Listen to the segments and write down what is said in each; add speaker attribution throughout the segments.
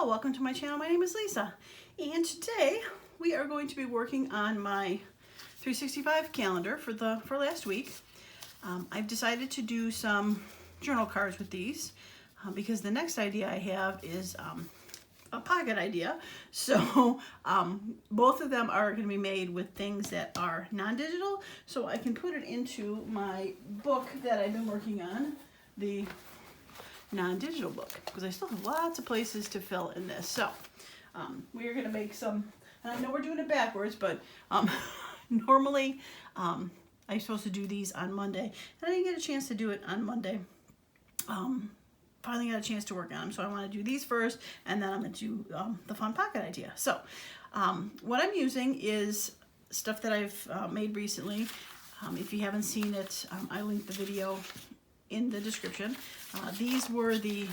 Speaker 1: welcome to my channel. My name is Lisa, and today we are going to be working on my 365 calendar for last week. I've decided to do some journal cards with these because the next idea I have is a pocket idea. So both of them are going to be made with things that are non-digital, so I can put it into my book that I've been working on, the non-digital book, because I still have lots of places to fill in this. So we are going to make some, and I know we're doing it backwards, but normally I'm supposed to do these on Monday, and I didn't get a chance to do it on Monday. Finally got a chance to work on them, so I want to do these first, and then I'm going to do the fun pocket idea. So what I'm using is stuff that I've made recently. If you haven't seen it, I linked the video in the description. These were the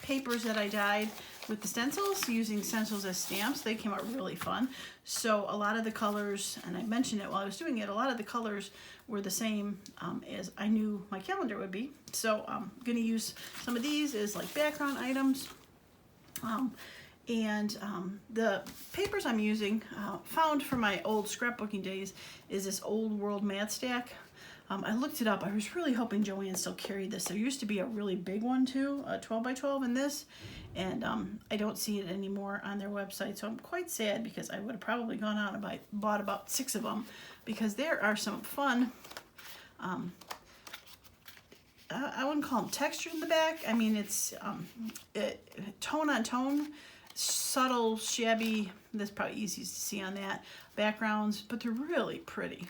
Speaker 1: papers that I dyed with the stencils, using stencils as stamps. They came out really fun. So a lot of the colors, and I mentioned it while I was doing it, a lot of the colors were the same as I knew my calendar would be. So I'm going to use some of these as like background items. The papers I'm using, found from my old scrapbooking days, is this Old World mat stack. I looked it up. I was really hoping Joanne still carried this. There used to be a really big one too, a 12 by 12 in this, and I don't see it anymore on their website. So I'm quite sad, because I would have probably gone out and bought about 6 of them, because there are some fun, I wouldn't call them texture in the back. I mean, it's tone on tone, subtle, shabby, that's probably easiest to see on that, backgrounds, but they're really pretty.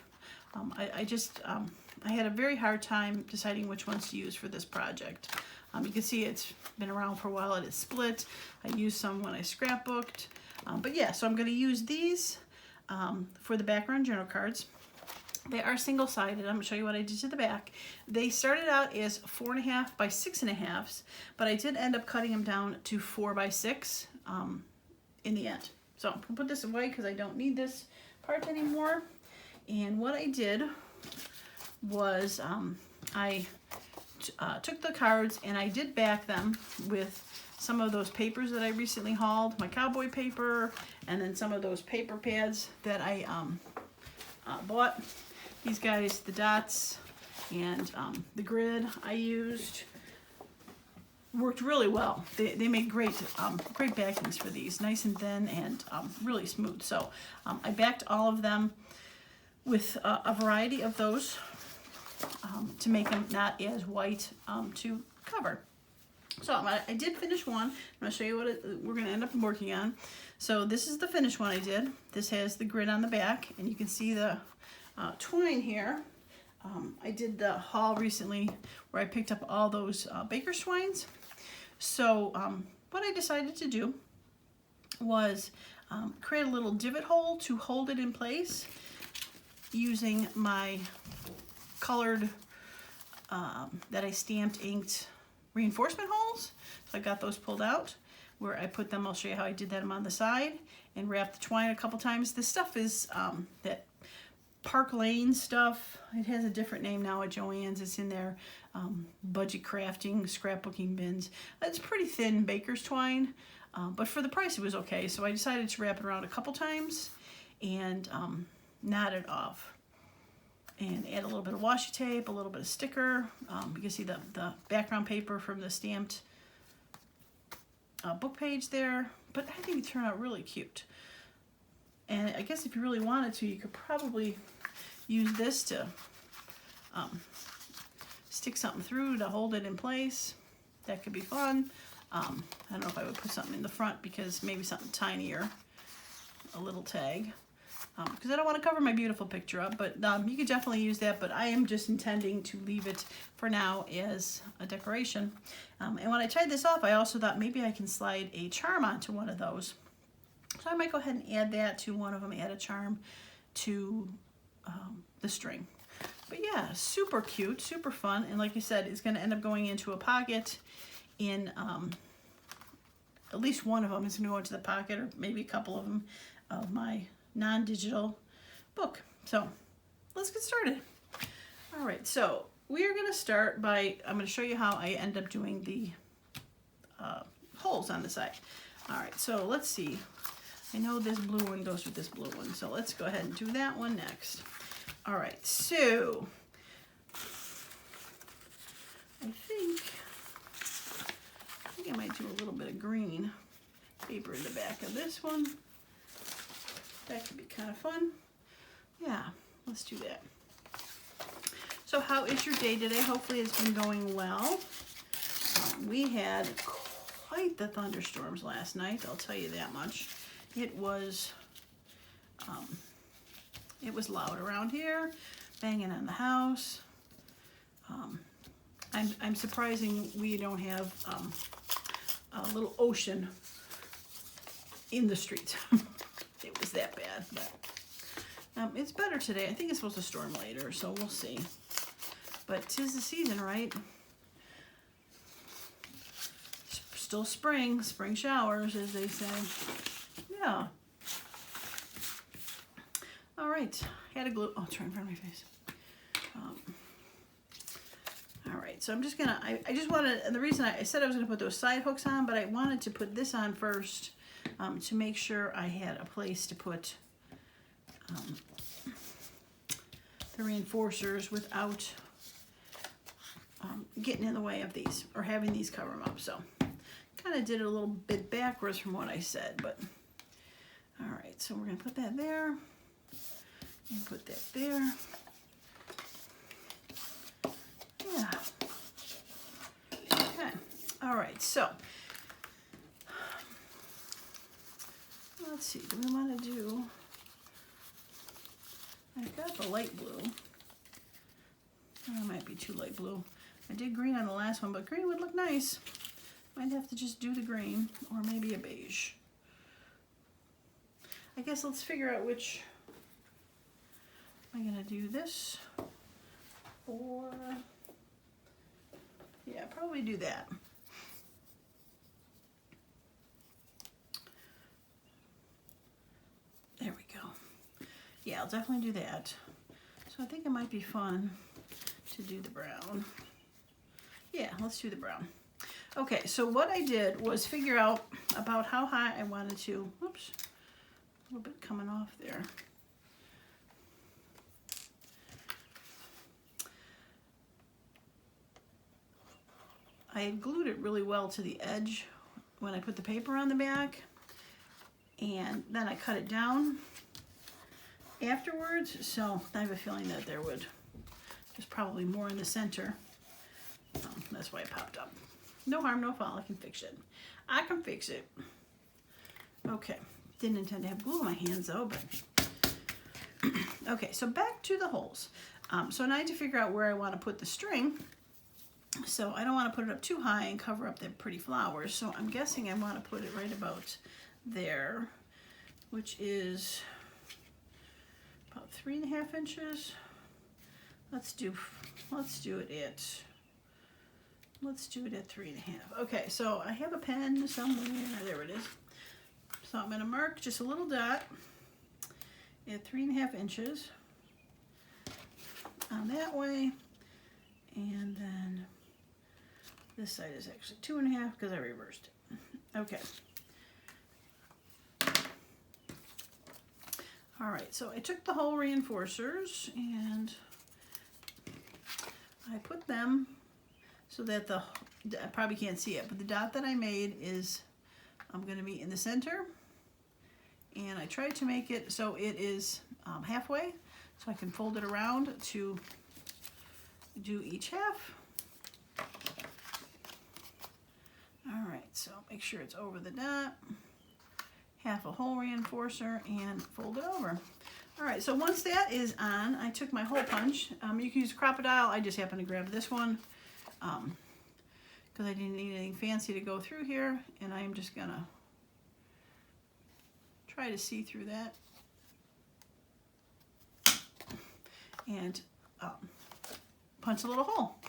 Speaker 1: I had a very hard time deciding which ones to use for this project. You can see it's been around for a while and it's split. I used some when I scrapbooked. But yeah, so I'm going to use these for the background journal cards. They are single-sided. I'm going to show you what I did to the back. They started out as 4.5 by 6.5, but I did end up cutting them down to 4 by 6 in the end. So I'm going to put this away because I don't need this part anymore. And what I did was I took the cards and I did back them with some of those papers that I recently hauled, my cowboy paper, and then some of those paper pads that I bought. These guys, the dots and the grid I used, worked really well. They make great backings for these, nice and thin and really smooth. So I backed all of them with a variety of those to make them not as white to cover. So I did finish one. I'm going to show you what we're going to end up working on. So this is the finished one I did. This has the grid on the back, and you can see the twine here. I did the haul recently where I picked up all those Bakers Twines. So what I decided to do was create a little divot hole to hold it in place, using my colored that I stamped inked reinforcement holes. So I got those pulled out where I put them. I'll show you how I did them on the side, and wrapped the twine a couple times. This stuff is that Park Lane stuff. It has a different name now at Joann's. It's in their budget crafting scrapbooking bins. It's pretty thin Bakers Twine, but for the price it was okay. So I decided to wrap it around a couple times and knot it off, and add a little bit of washi tape, a little bit of sticker. You can see the background paper from the stamped book page there, but I think it turned out really cute. And I guess if you really wanted to, you could probably use this to stick something through to hold it in place. That could be fun. I don't know if I would put something in the front, because maybe something tinier, a little tag. Because I don't want to cover my beautiful picture up, but you could definitely use that, but I am just intending to leave it for now as a decoration. And when I tied this off, I also thought maybe I can slide a charm onto one of those. So I might go ahead and add that to one of them, add a charm to the string. But yeah, super cute, super fun, and like I said, it's going to end up going into a pocket in, at least one of them is going to go into the pocket, or maybe a couple of them, of my non-digital book. So let's get started. All right, so we are going to start by, I'm going to show you how I end up doing the holes on the side. All right, so let's see. I know this blue one goes with this blue one, so let's go ahead and do that one next. All right, so I think I might do a little bit of green paper in the back of this one. That could be kind of fun. Yeah, let's do that. So how is your day today? Hopefully it's been going well. We had quite the thunderstorms last night, I'll tell you that much. It was loud around here, banging on the house. I'm surprising we don't have a little ocean in the street. It was that bad, but it's better today. I think it's supposed to storm later, so we'll see. But 'tis the season, right? Still spring showers, as they say. Yeah. All right, had a glue. Oh, it's right in front of my face. All right, so I'm just gonna. I just wanted. And the reason I said I was gonna put those side hooks on, but I wanted to put this on first to make sure I had a place to put the reinforcers without getting in the way of these or having these cover them up. So kind of did it a little bit backwards from what I said, but all right, so we're gonna put that there and put that there. Yeah. Okay. All right, so let's see, do we want to do, I've got the light blue. That might be too light blue. I did green on the last one, but green would look nice. Might have to just do the green, or maybe a beige. I guess let's figure out which. Am I gonna do this? Or, yeah, probably do that. There we go. Yeah, I'll definitely do that. So I think it might be fun to do the brown. Yeah, let's do the brown. Okay, so what I did was figure out about how high I wanted to, whoops, a little bit coming off there. I had glued it really well to the edge when I put the paper on the back, and then I cut it down afterwards, so I have a feeling that there's probably more in the center. That's why it popped up. No harm, no foul. I can fix it. I can fix it. Okay. Didn't intend to have glue on my hands though, but okay. So back to the holes. So now I need to figure out where I want to put the string. So I don't want to put it up too high and cover up the pretty flowers. So I'm guessing I want to put it right about there, which is about 3.5 inches. Let's do it at. Let's do it at 3.5. Okay, so I have a pen somewhere. There it is. So I'm going to mark just a little dot at 3.5 inches on that way, and then this side is actually 2.5 because I reversed it. Okay. All right, so I took the whole reinforcers and I put them so that I probably can't see it, but the dot that I made is going to be in the center, and I tried to make it so it is halfway, so I can fold it around to do each half. All right, so make sure it's over the dot, half a hole reinforcer, and fold it over. All right, so once that is on, I took my hole punch. You can use Crocodile. I just happened to grab this one because I didn't need anything fancy to go through here, and I am just gonna try to see through that and punch a little hole,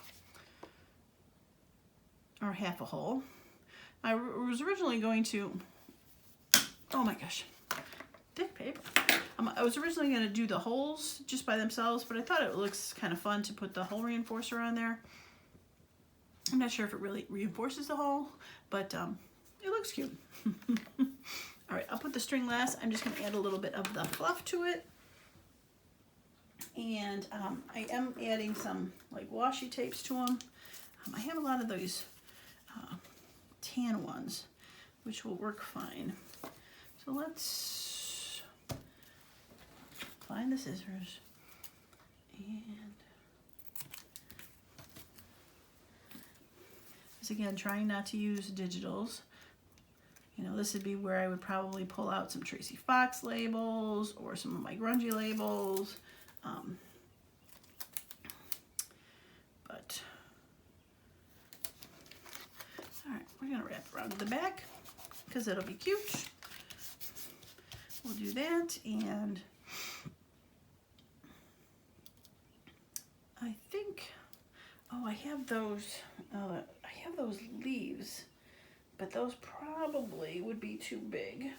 Speaker 1: or half a hole. I was originally going to, oh my gosh, thick paper. I was originally going to do the holes just by themselves, but I thought it looks kind of fun to put the hole reinforcer on there. I'm not sure if it really reinforces the hole, but it looks cute. All right, I'll put the string last. I'm just going to add a little bit of the fluff to it. And I am adding some like washi tapes to them. I have a lot of those tan ones, which will work fine. So let's find the scissors. And this again, trying not to use digitals. You know, this would be where I would probably pull out some Tracy Fox labels or some of my grungy labels. But, all right, we're gonna wrap around to the back because it'll be cute. We'll do that, and I think, oh, I have those leaves, but those probably would be too big.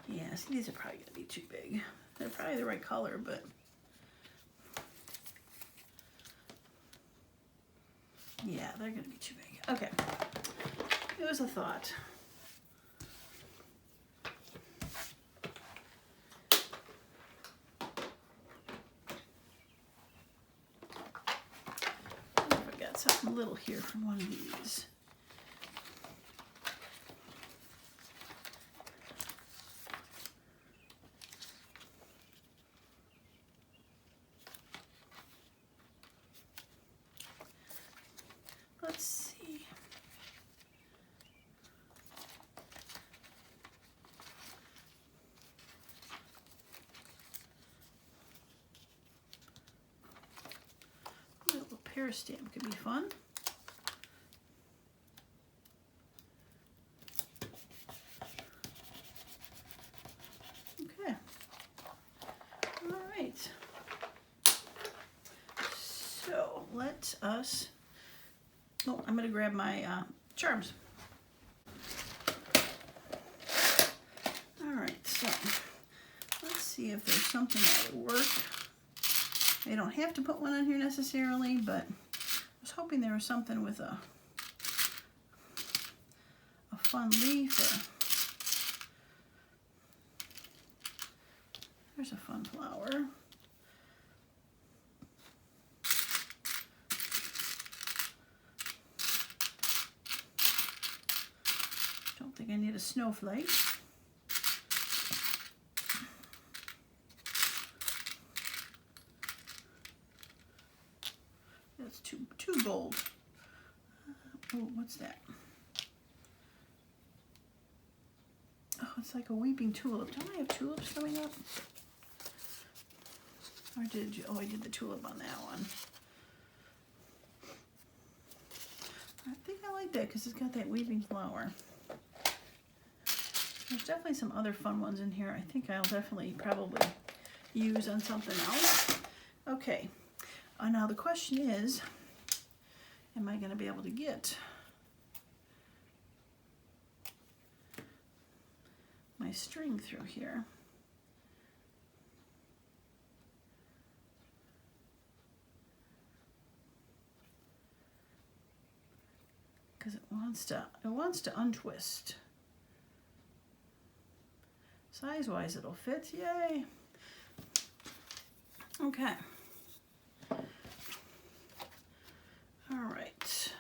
Speaker 1: Yeah, see, these are probably gonna be too big. They're probably the right color, but yeah, they're gonna be too big. Okay, it was a thought. I've got something little here from one of these. Let's see. A little pear stamp could be fun. Okay. All right. So let us. Oh, I'm going to grab my charms. All right, so let's see if there's something that would work. I don't have to put one on here necessarily, but I was hoping there was something with a fun leaf. There's a fun flower. Don't think I need a snowflake. That's too bold. Oh, what's that? Oh, it's like a weeping tulip. Don't I have tulips coming up? Or did you? Oh, I did the tulip on that one. I think I like that because it's got that weeping flower. There's definitely some other fun ones in here. I think I'll definitely probably use on something else. Okay, now the question is, am I going to be able to get my string through here? Because it wants to untwist. Size-wise, it'll fit. Yay! Okay. All right.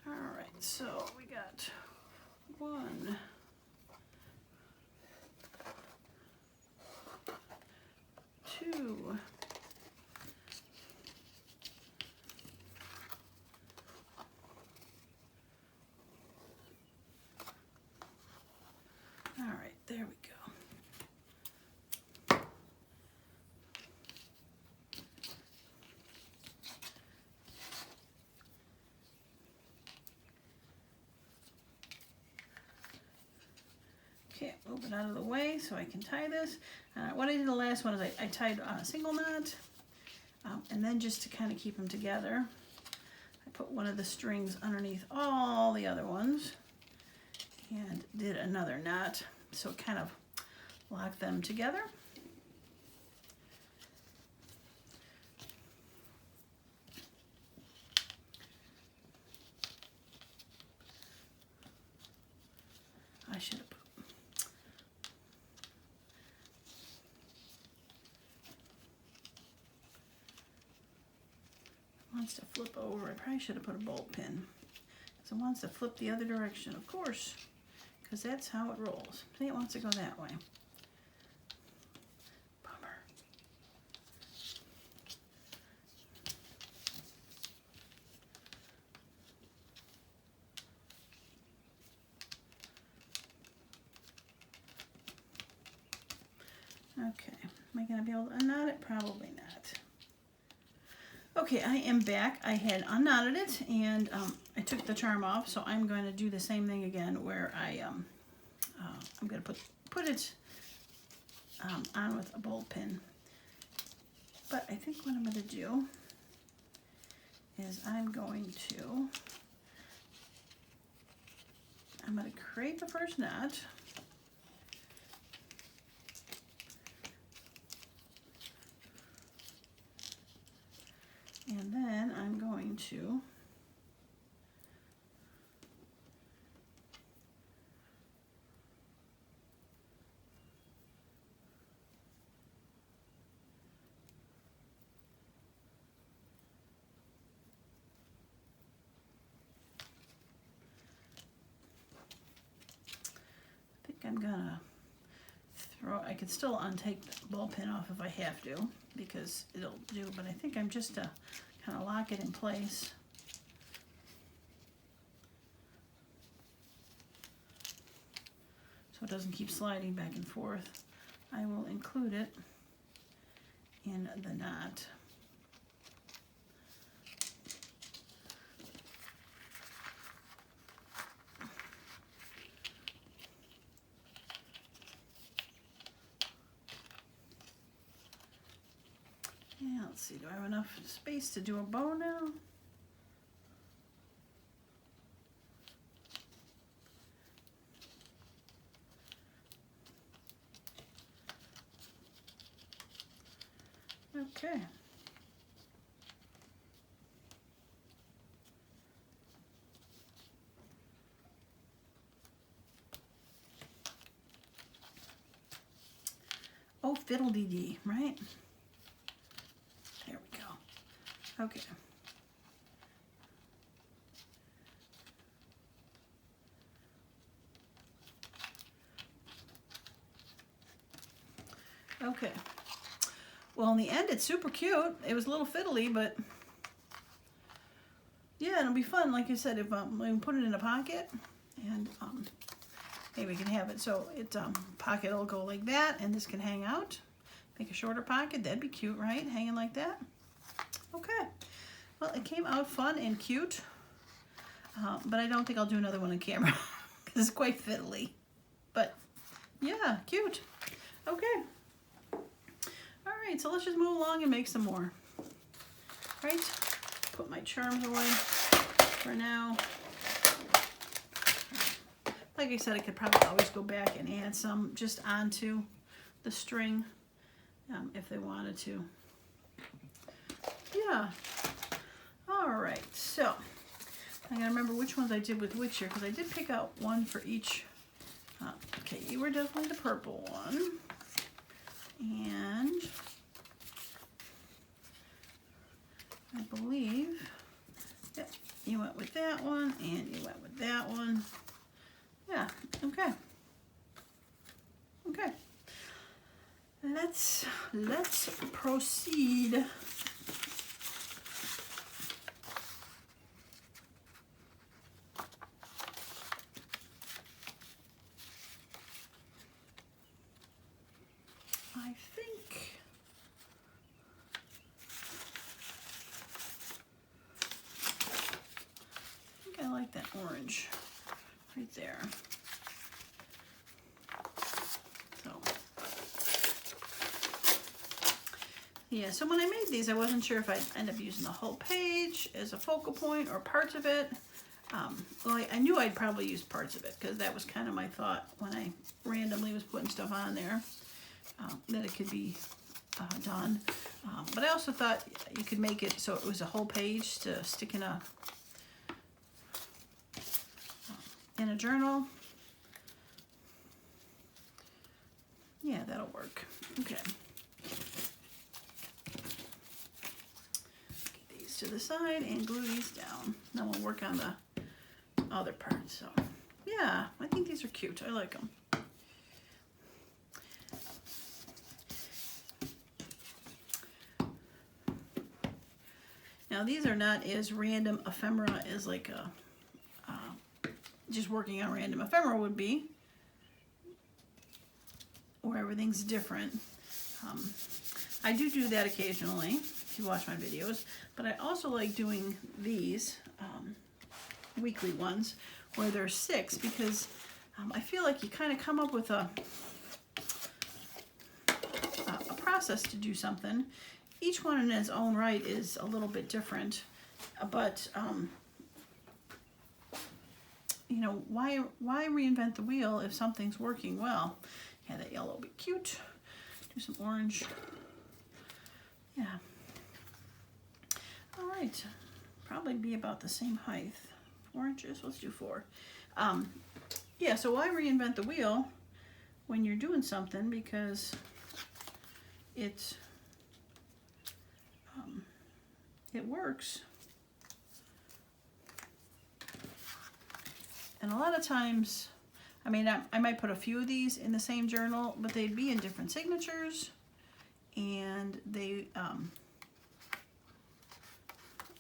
Speaker 1: All right. So we got 1, 2. All right, there we go. Okay, move it out of the way so I can tie this. What I did the last one is I tied a single knot, and then just to kind of keep them together, I put one of the strings underneath all the other ones and did another knot, so it kind of lock them together. I should have put. Wants to flip over. I probably should have put a bolt pin. So it wants to flip the other direction, of course, because that's how it rolls. See, it wants to go that way. Bummer. Okay, am I going to be able to unknot it? Probably not. Okay, I am back. I had unknotted it, and I took the charm off, so I'm going to do the same thing again, where I'm going to put it on with a bolt pin. But I think what I'm going to do is I'm going to create the first knot. And then I'm going to I'm gonna throw, I could still untake the ball pin off if I have to, because it'll do, but I think I'm just to kind of lock it in place. So it doesn't keep sliding back and forth. I will include it in the knot. Yeah, let's see, do I have enough space to do a bow now? Okay. Oh, fiddle-dee-dee, right? There we go. Okay. Okay. Well, in the end, it's super cute. It was a little fiddly, but yeah, it'll be fun. Like I said, if we can put it in a pocket, and maybe we can have it so it pocket will go like that, and this can hang out. Make a shorter pocket. That'd be cute, right? Hanging like that. Okay. Well, it came out fun and cute, but I don't think I'll do another one on camera because it's quite fiddly. But yeah, cute. Okay. All right, so let's just move along and make some more. Right? Put my charms away for now. Like I said, I could probably always go back and add some just onto the string if they wanted to. Yeah. All right, so I gotta remember which ones I did with which here, because I did pick out one for each. Okay, you were definitely the purple one. And I believe, yep, you went with that one, and you went with that one. Yeah, okay. Okay. Let's proceed. I think I like that orange right there. So yeah, so when I made these, I wasn't sure if I'd end up using the whole page as a focal point or parts of it. Well, I knew I'd probably use parts of it because that was kind of my thought when I randomly was putting stuff on there, that it could be done. But I also thought you could make it so it was a whole page to stick in a journal. Yeah, that'll work. Okay. Get these to the side and glue these down. Then we'll work on the other parts. So, yeah, I think these are cute. I like them. Now, these are not as random ephemera as like a just working on random ephemera would be, where everything's different. I do that occasionally, if you watch my videos, but I also like doing these weekly ones where there's 6, because I feel like you kind of come up with a process to do something. Each one in its own right is a little bit different, but you know, why reinvent the wheel if something's working well? Yeah, that yellow will be cute. Do some orange. Yeah. All right. Probably be about the same height. 4 inches. Let's do 4. Yeah, so why reinvent the wheel when you're doing something? Because it works. And a lot of times, I mean, I might put a few of these in the same journal, but they'd be in different signatures, and they,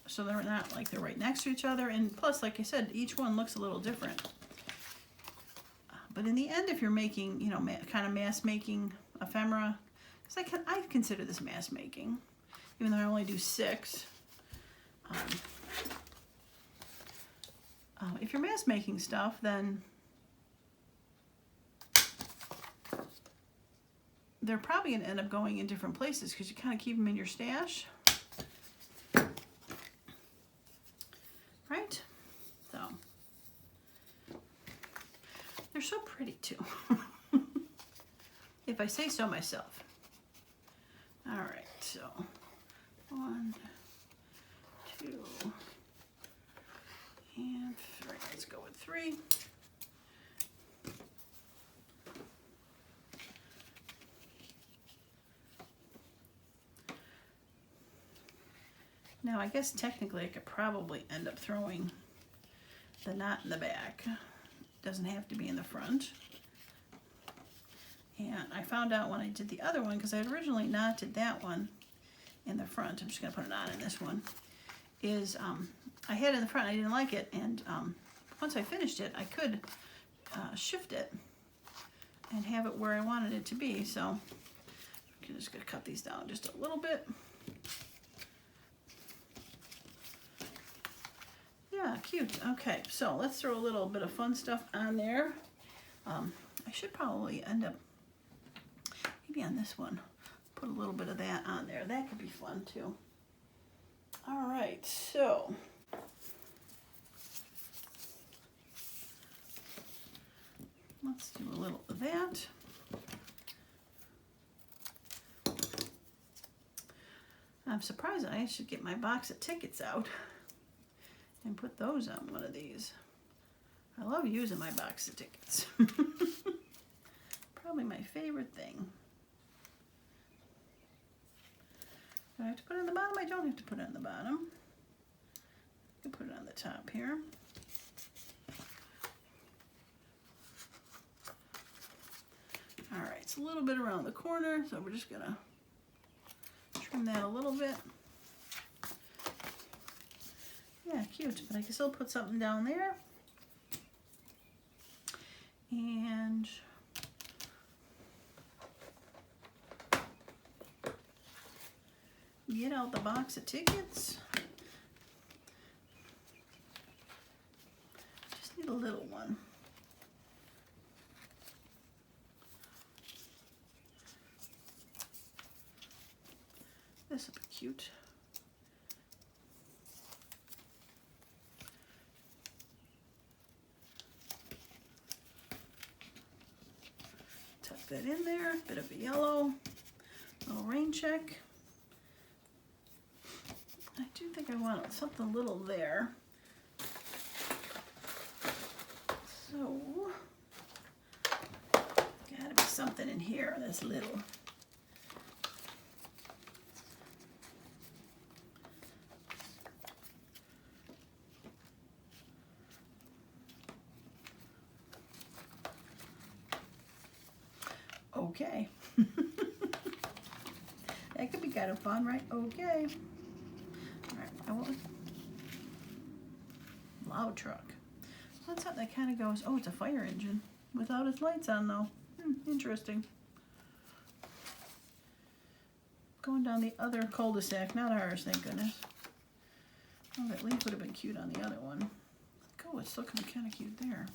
Speaker 1: so they're not like they're right next to each other, and plus, like I said, each one looks a little different. But in the end, if you're making, you know, kind of mass making ephemera, because I consider this mass making, even though I only do 6. If you're mass making stuff, then they're probably going to end up going in different places because you kind of keep them in your stash. Right? So, they're so pretty too. If I say so myself. All right, so 1, 2, and 3. Let's go with 3. Now, I guess technically I could probably end up throwing the knot in the back. Doesn't have to be in the front. And I found out when I did the other one, because I had originally knotted that one in the front. I'm just going to put a knot in this one. Is I had it in the front, I didn't like it, and once I finished it, I could shift it and have it where I wanted it to be. So I'm just going to cut these down just a little bit. Yeah, cute. Okay, so let's throw a little bit of fun stuff on there. I should probably end up, maybe on this one, put a little bit of that on there. That could be fun too. All right, so let's do a little of that. I'm surprised I should get my box of tickets out and put those on one of these. I love using my box of tickets. Probably my favorite thing. Do I have to put it on the bottom? I don't have to put it on the bottom. I can put it on the top here. All right, it's a little bit around the corner, so we're just gonna trim that a little bit. Yeah, cute, but I can still put something down there. And get out the box of tickets. Just need a little one. This will be cute. that in there, bit of a yellow, little rain check. I do think I want something little there. So, gotta be something in here that's little. Okay. That could be kind of fun, right? Okay. All right, I want loud truck. That's something that kind of goes, oh, it's a fire engine without its lights on though. Interesting. Going down the other cul-de-sac, not ours, thank goodness. Oh, that leaf would have been cute on the other one. Oh, it's looking kind of cute there.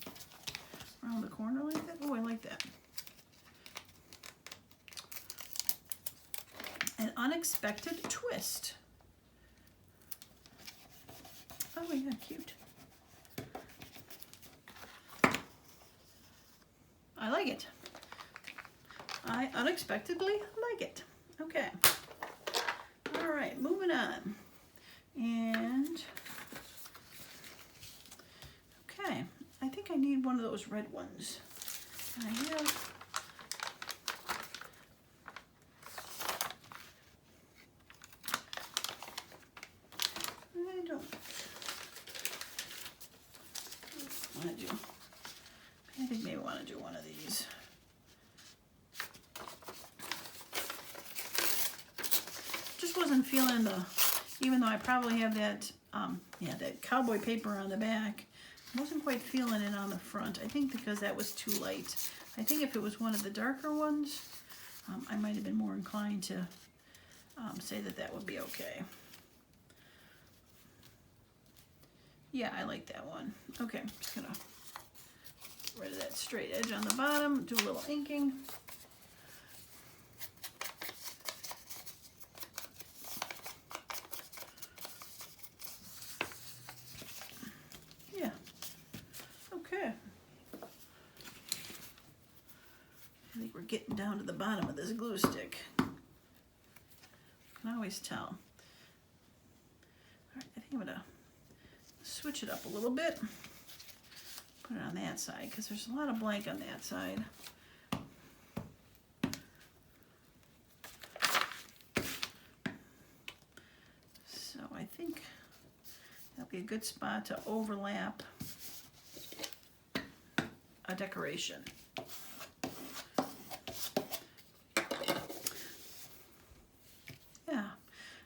Speaker 1: Around the corner like that. Oh, I like that. An unexpected twist. Oh yeah, cute. I like it. I unexpectedly like it. Okay. All right, moving on. And, okay, I think I need one of those red ones. And I have, I don't want to do, I think maybe I want to do one of these. Just wasn't feeling the, even though I probably have that, yeah, that cowboy paper on the back, I wasn't quite feeling it on the front. I think because that was too light. I think if it was one of the darker ones, I might have been more inclined to say that that would be okay. Yeah, I like that one. Okay, I'm just gonna get rid of that straight edge on the bottom, do a little inking. Yeah, okay. I think we're getting down to the bottom of this glue stick. I can always tell. All right, I think I'm gonna switch it up a little bit. Put it on that side because there's a lot of blank on that side. So I think that'll be a good spot to overlap a decoration. Yeah.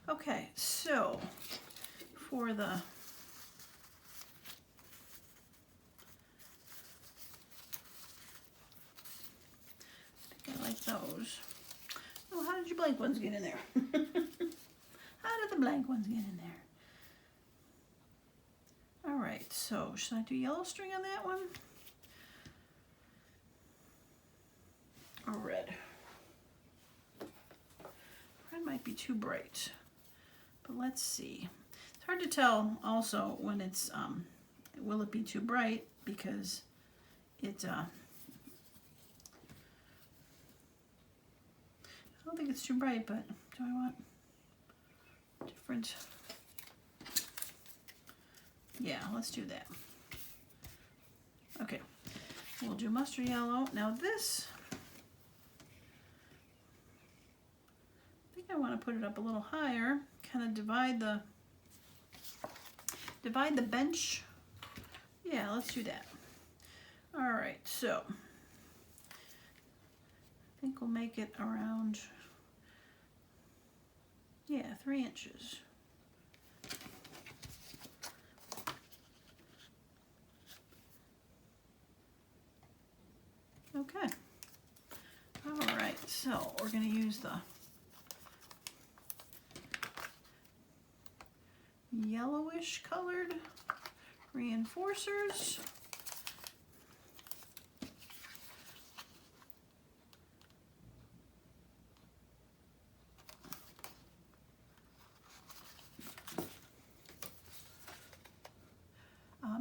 Speaker 1: Okay, so for the I like those. Oh, how did your blank ones get in there? How did the blank ones get in there? All right, so should I do yellow string on that one? Or red? Red might be too bright, but let's see. It's hard to tell also when it's, will it be too bright because it, I don't think it's too bright, but do I want different? Yeah, let's do that. Okay, we'll do mustard yellow. Now this, I think I want to put it up a little higher, kind of divide the bench. Yeah, let's do that. All right, so I think we'll make it around, yeah, 3 inches. Okay. All right, so we're going to use the yellowish colored reinforcers.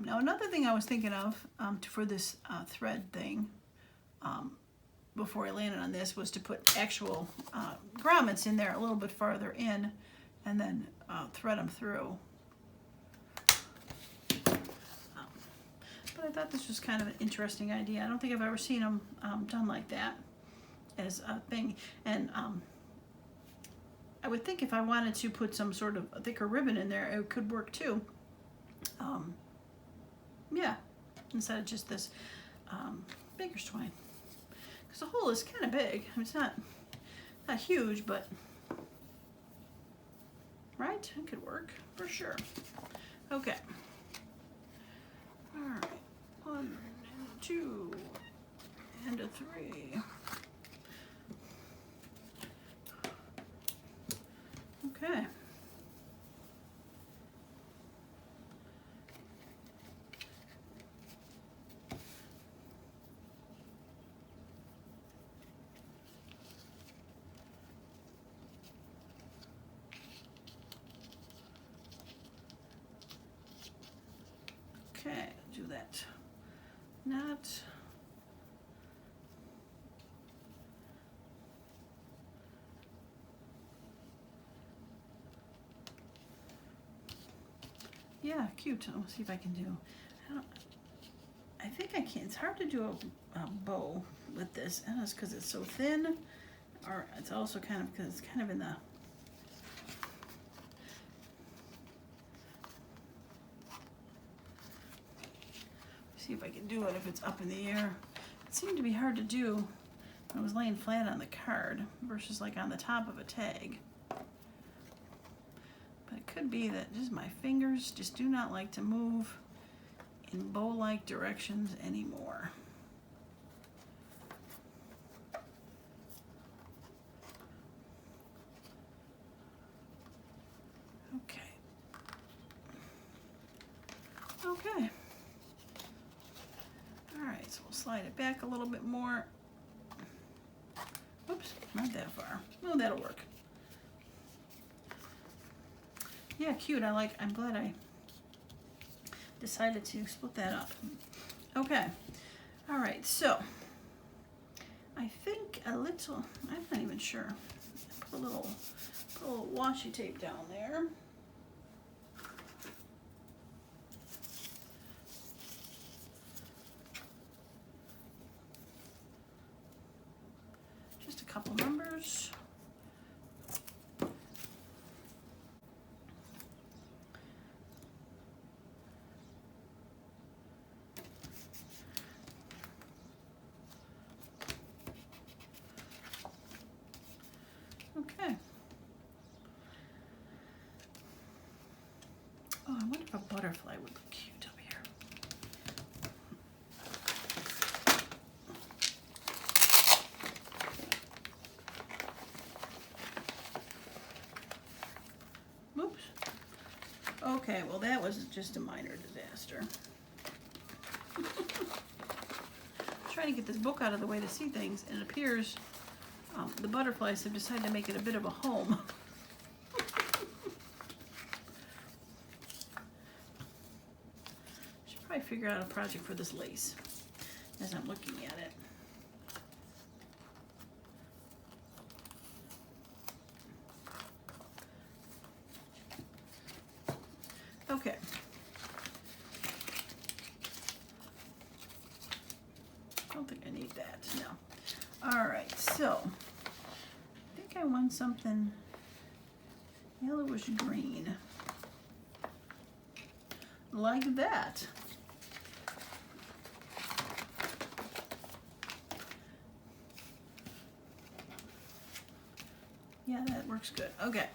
Speaker 1: Now another thing I was thinking of for this thread thing, before I landed on this was to put actual grommets in there a little bit farther in, and then thread them through. But I thought this was kind of an interesting idea. I don't think I've ever seen them done like that as a thing. And I would think if I wanted to put some sort of thicker ribbon in there, it could work too. Yeah, instead of just this Bakers Twine. Because the hole is kind of big. I mean, it's not huge, but right? It could work for sure. Okay. All right. 1 and 2 and a 3. Okay. Okay, do that. Not. Yeah, cute. I'll see if I can do. I think I can. It's hard to do a bow with this, and it's because it's so thin, or it's also kind of because it's kind of in the. See if I can do it if it's up in the air. It seemed to be hard to do when I was laying flat on the card versus like on the top of a tag. But it could be that just my fingers just do not like to move in bow-like directions anymore. Okay. Okay. Alright, so we'll slide it back a little bit more. Oops, not that far. Oh, that'll work. Yeah, cute. I'm glad I decided to split that up. Okay. Alright, so I think a little, I'm not even sure. Put a little washi tape down there. Couple numbers. Okay. Oh, I wonder if a butterfly would look cute up here. Oops. Okay, well that was just a minor disaster. Trying to get this book out of the way to see things, and it appears the butterflies have decided to make it a bit of a home. Should probably figure out a project for this lace as I'm looking at it. Okay. I don't think I need that, no. All right, so I think I want something yellowish green. Like that. Yeah, that works good. Okay.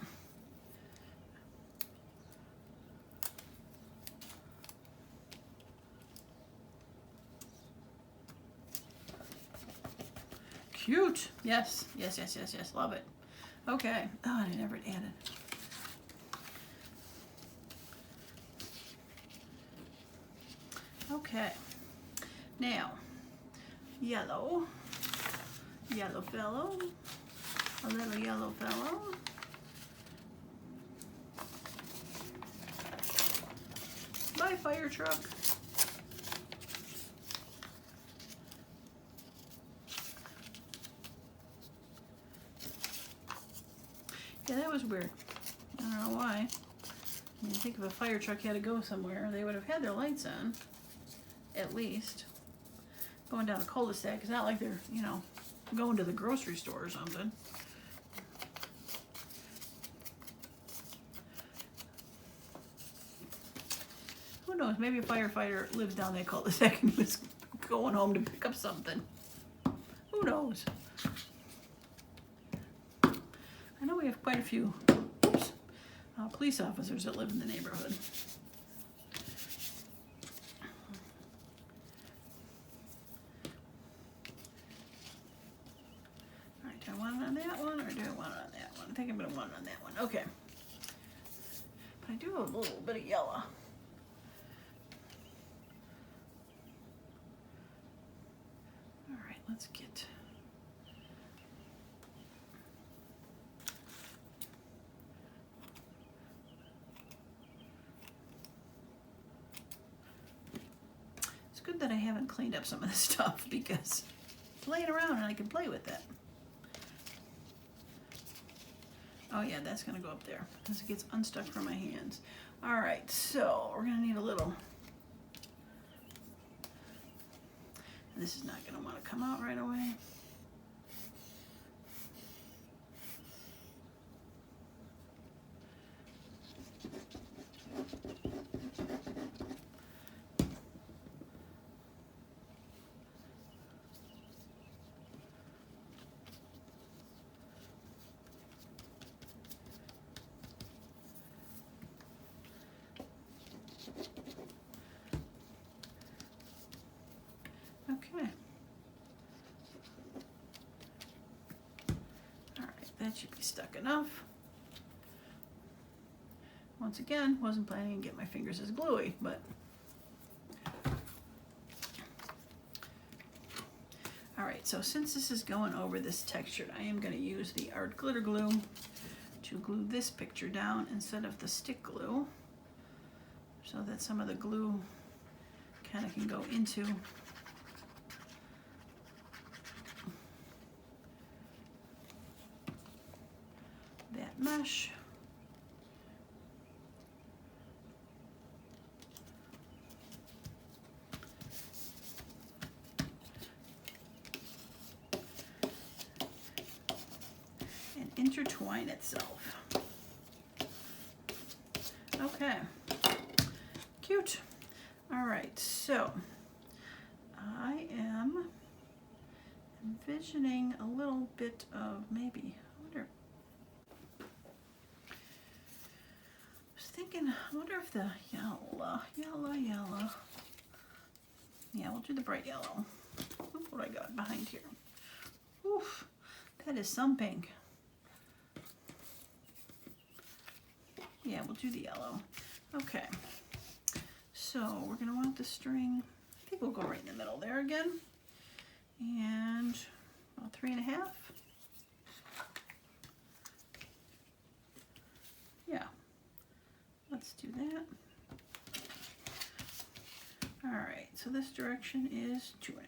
Speaker 1: Cute. Yes, yes, yes, yes, yes. Love it. Okay. Oh, I never added. Okay. Now, yellow. Yellow fellow. A little yellow fellow. Bye, fire truck. Yeah, that was weird. I don't know why. I mean, I think if a fire truck had to go somewhere, they would have had their lights on, at least. Going down a cul-de-sac, it's not like they're, you know, going to the grocery store or something. Who knows, maybe a firefighter lives down that cul-de-sac and was going home to pick up something. Who knows? I know we have quite a few police officers that live in the neighborhood. All right, do I want it on that one or do I want it on that one? I think I'm going to want it on that one. Okay. But I do have a little bit of yellow. All right, let's get... It's good that I haven't cleaned up some of this stuff because it's laying around and I can play with it. Oh yeah, that's gonna go up there because it gets unstuck from my hands. All right, so we're gonna need a little, and this is not gonna wanna come out right away. Okay. All right, that should be stuck enough. Once again, wasn't planning to get my fingers as gluey, but all right, so since this is going over this texture, I am going to use the art glitter glue to glue this picture down instead of the stick glue so that some of the glue kind of can go into that mesh. And intertwine itself. Okay, cute. All right, so I am envisioning a little bit of maybe, I wonder if the yellow. Yeah, we'll do the bright yellow. Look what I got behind here. Oof, that is some pink. Yeah, we'll do the yellow. Okay, so we're gonna want the string, I think we'll go right in the middle there again. And about 3.5. Yeah. Let's do that. All right, so this direction is 2.5.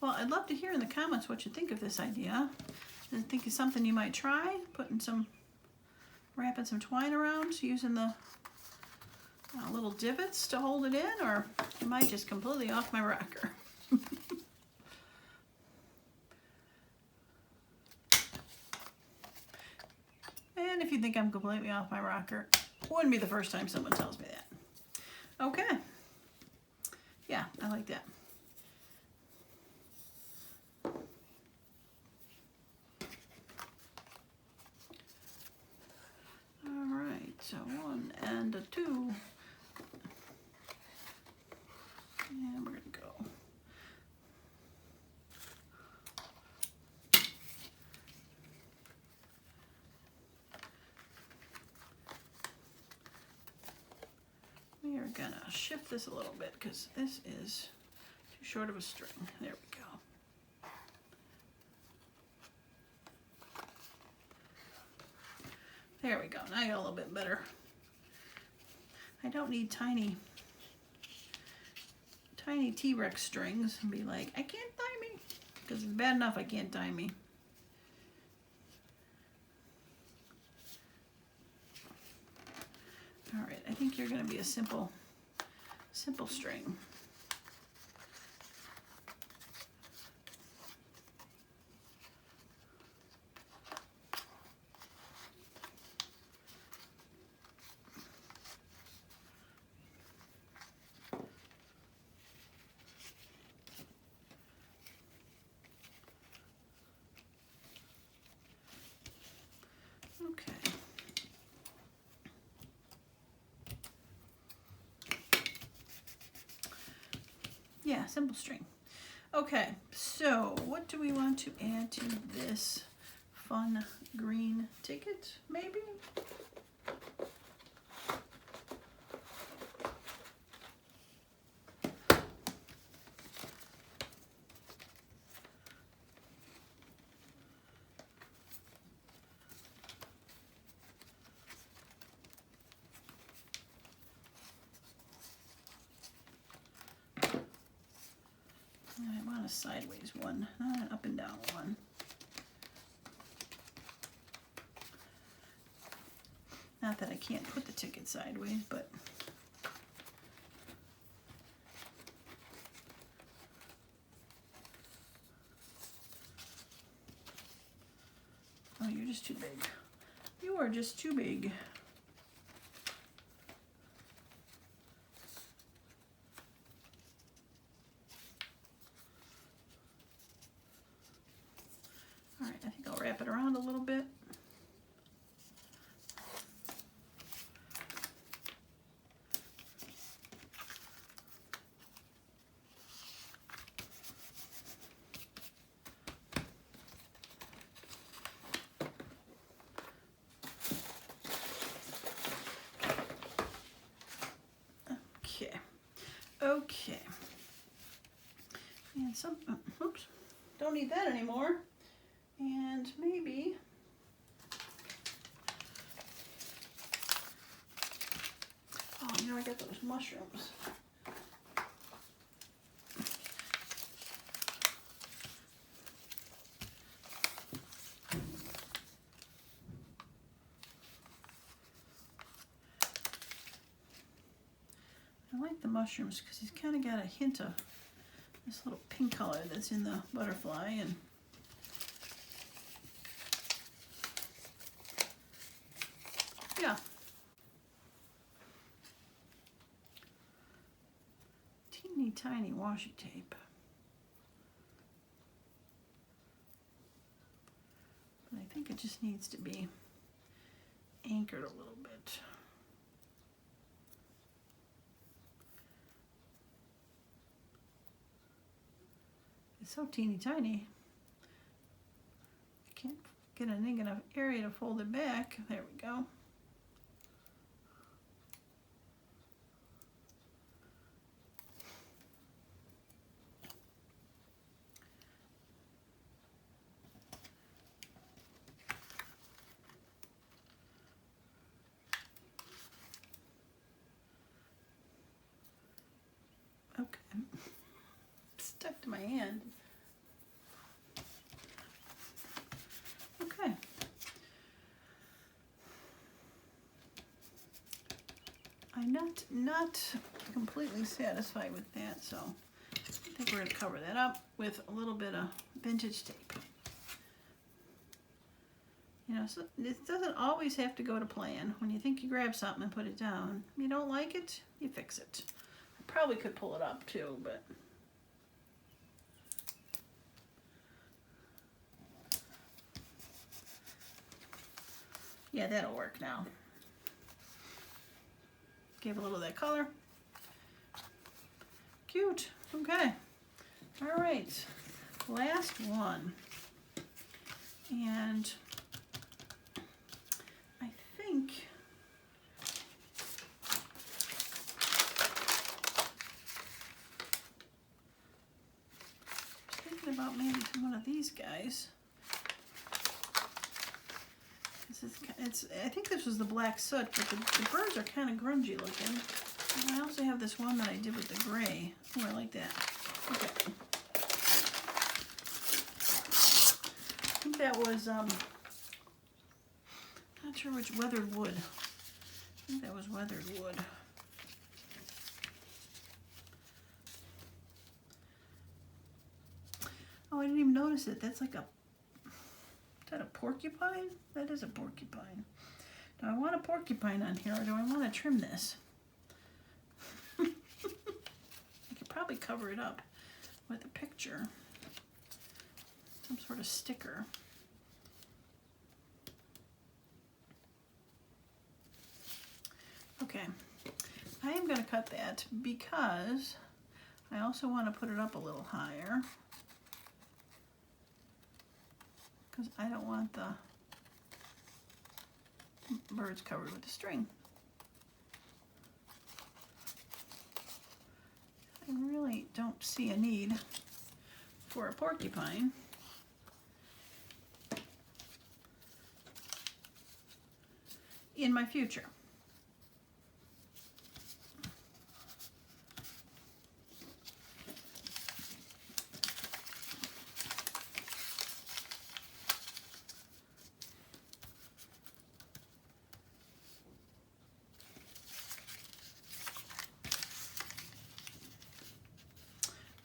Speaker 1: Well, I'd love to hear in the comments what you think of this idea. I think it's something you might try, wrapping some twine around, using the little divots to hold it in, or am I just completely off my rocker? And if you think I'm completely off my rocker, wouldn't be the first time someone tells me that. Okay. Yeah, I like that. All right, so 1 and a 2. And we're going to go. We are going to shift this a little bit because this is too short of a string. There we go. There we go. Now I got a little bit better I don't need tiny T-Rex strings and be like, I can't tie me, because it's bad enough I can't tie me. All right, I think you're going to be a simple string. Okay. Yeah, simple string. Okay, so what do we want to add to this fun green ticket, maybe? I want a sideways one, not an up and down one. Not that I can't put the ticket sideways, but oh, you're just too big. You are just too big. All right, I think I'll wrap it around a little bit. Okay. And some, oops, don't need that anymore. And maybe, oh, you know, I got those mushrooms. I like the mushrooms because he's kind of got a hint of this little pink color that's in the butterfly, and yeah. Teeny tiny washi tape. But I think it just needs to be anchored a little bit. It's so teeny tiny. I can't get a big enough area to fold it back. There we go. Okay. Stuck to my hand. Okay. I'm not completely satisfied with that, so I think we're going to cover that up with a little bit of vintage tape. You know, so it doesn't always have to go to plan. When you think you grab something and put it down, if you don't like it, you fix it. I probably could pull it up too, but yeah, that'll work now. Give a little of that color. Cute. Okay. All right. Last one. And I think I was thinking about maybe one of these guys. I think this was the black soot, but the birds are kind of grungy looking. And I also have this one that I did with the gray. Oh, I like that. Okay. I think that was, not sure which, weathered wood. I think that was weathered wood. Oh, I didn't even notice it. That's like a, is that a porcupine? That is a porcupine. Do I want a porcupine on here, or do I want to trim this? I could probably cover it up with a picture. Some sort of sticker. Okay, I am going to cut that because I also want to put it up a little higher, because I don't want the birds covered with the string. I really don't see a need for a porcupine. In my future.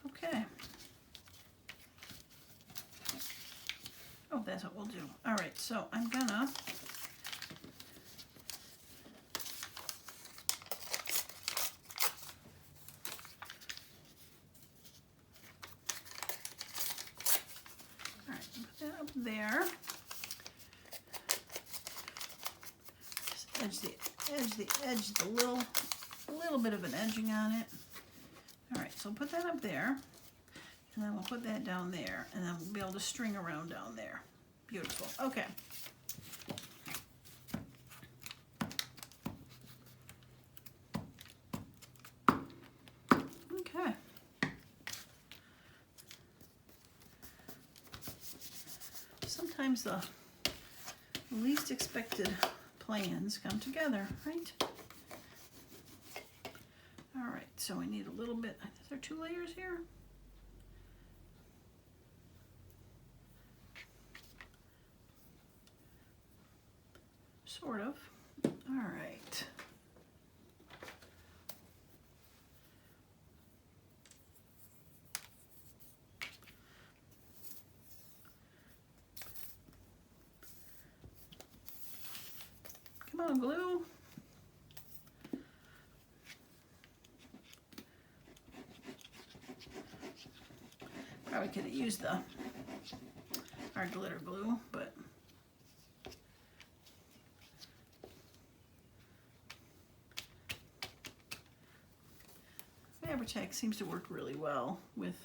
Speaker 1: Okay. Oh, that's what we'll do. All right, so I'm gonna up there. Just edge the little bit of an edging on it. All right, so put that up there, and then we'll put that down there, and then we'll be able to string around down there. Beautiful. Okay. Okay. Sometimes the least expected plans come together, right? All right, so we need a little bit. Is there 2 layers here? Sort of. All right. Come on, glue. Probably could have used our glitter glue, but Fabri-Tac seems to work really well with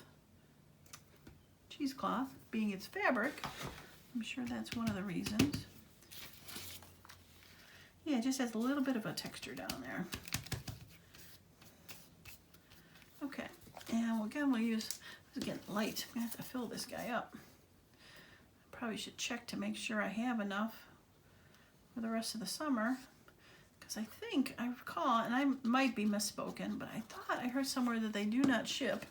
Speaker 1: cheesecloth, being its fabric. I'm sure that's one of the reasons. Yeah, it just has a little bit of a texture down there. Okay, and again we'll use, it's getting light. I'm gonna have to fill this guy up. Probably should check to make sure I have enough for the rest of the summer, because I think I recall, and I might be misspoken, but I thought I heard somewhere that they do not ship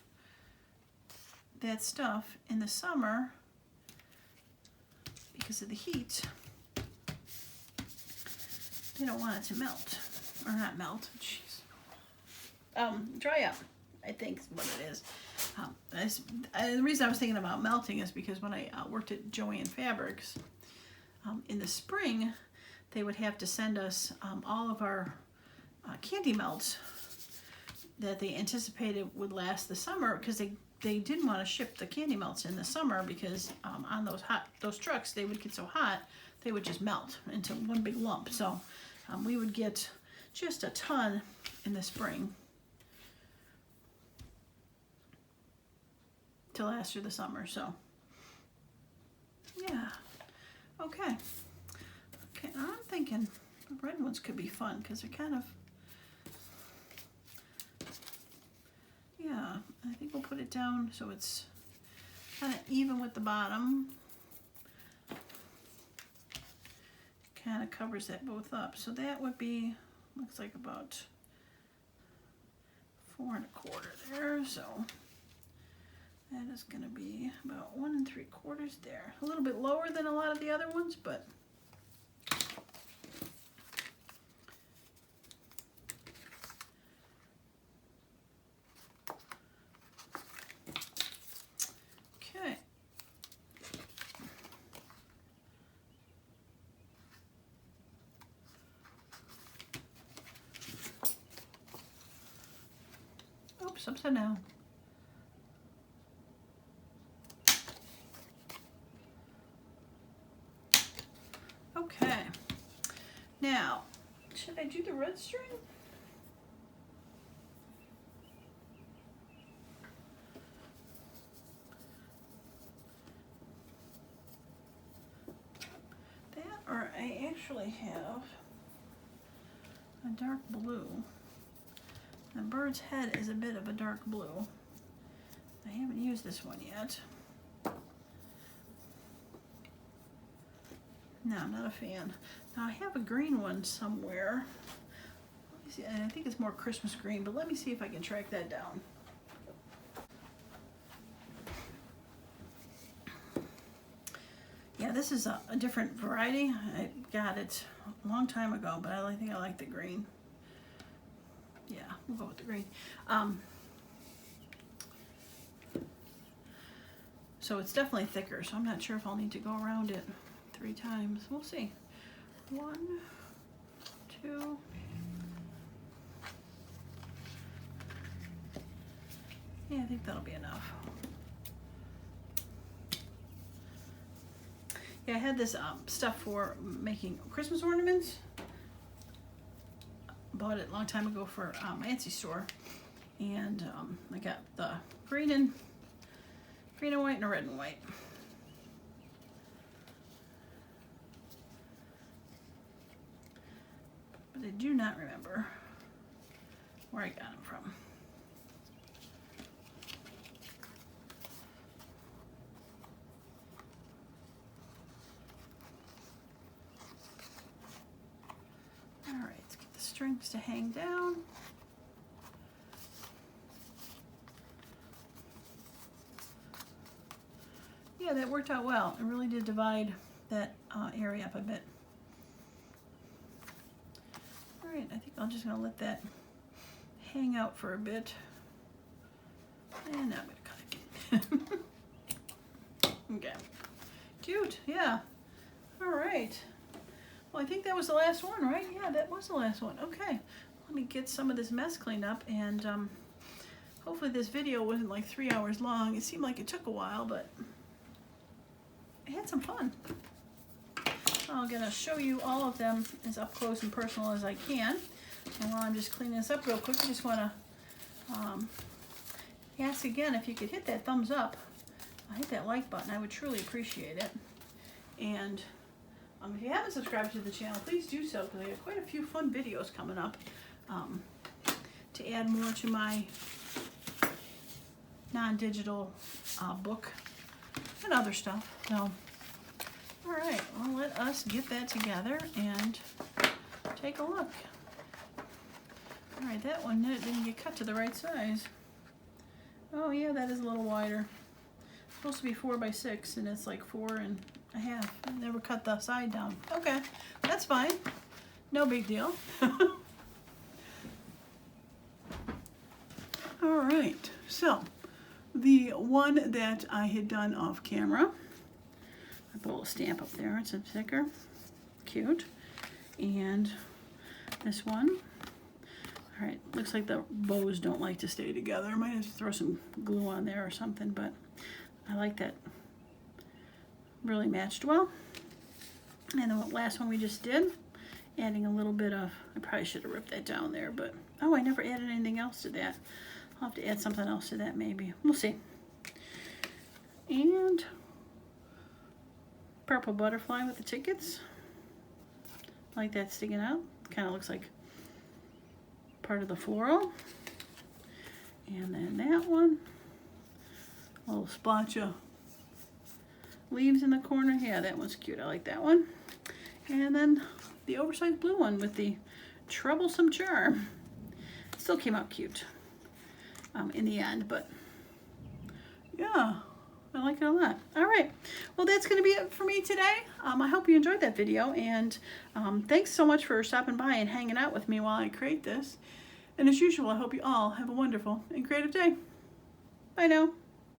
Speaker 1: that stuff in the summer because of the heat. They don't want it to melt, or not melt, jeez. Dry up, I think is what it is. The reason I was thinking about melting is because when I worked at Joann Fabrics, in the spring, they would have to send us all of our candy melts that they anticipated would last the summer, because they didn't want to ship the candy melts in the summer because on those trucks, they would get so hot, they would just melt into one big lump. So we would get just a ton in the spring to last through the summer. So yeah, okay. Okay, I'm thinking the red ones could be fun because they're kind of, yeah, I think we'll put it down so it's kind of even with the bottom. kind of covers that both up. So that would be, looks like about 4 1/4 there. So that is going to be about 1 3/4 there. A little bit lower than a lot of the other ones, but okay. Oops, upside down. Okay, now, should I do the red string? That, or I actually have a dark blue. The bird's head is a bit of a dark blue. I haven't used this one yet. No, I'm not a fan. Now I have a green one somewhere. Let me see, and I think it's more Christmas green, but let me see if I can track that down. Yeah, this is a different variety. I got it a long time ago, but I think I like the green. Yeah, we'll go with the green. So it's definitely thicker, so I'm not sure if I'll need to go around it 3 times. We'll see. 1, 2. Yeah, I think that'll be enough. Yeah, I had this stuff for making Christmas ornaments. Bought it a long time ago for my Etsy store, and I got the green and white and a red and white. But I do not remember where I got them from. All right, let's get the strings to hang down. Yeah, that worked out well. It really did divide that area up a bit. All right, I think I'm just gonna let that hang out for a bit. And now I'm gonna cut it. Okay, cute, yeah. All right. Well, I think that was the last one, right? Yeah, that was the last one. Okay, let me get some of this mess cleaned up, and hopefully this video wasn't like 3 hours long. It seemed like it took a while, but I had some fun. I'm gonna show you all of them as up close and personal as I can. And while I'm just cleaning this up real quick, I just wanna ask again if you could hit that thumbs up, hit that like button. I would truly appreciate it. And if you haven't subscribed to the channel, please do so, because I have quite a few fun videos coming up to add more to my non-digital book and other stuff. So, all right, well, let us get that together and take a look. All right, that one didn't get cut to the right size. Oh yeah, that is a little wider. It's supposed to be 4 by 6, and it's like 4 1/2. I never cut the side down. Okay, that's fine. No big deal. All right, so the one that I had done off camera, I put a little stamp up there. It's a sticker. Cute. And this one. All right, looks like the bows don't like to stay together. I might have to throw some glue on there or something, but I like that. Really matched well. And the last one we just did, adding a little bit of, I probably should have ripped that down there, but oh, I never added anything else to that. I'll have to add something else to that maybe. We'll see. And purple butterfly with the tickets. I like that sticking out. Kind of looks like part of the floral. And then that one, a little splotch of leaves in the corner. Yeah, that one's cute. I like that one. And then the oversized blue one with the troublesome charm. Still came out cute in the end, but yeah, I like it a lot. All right, well, that's going to be it for me today. I hope you enjoyed that video, and thanks so much for stopping by and hanging out with me while I create this. And as usual, I hope you all have a wonderful and creative day. Bye now.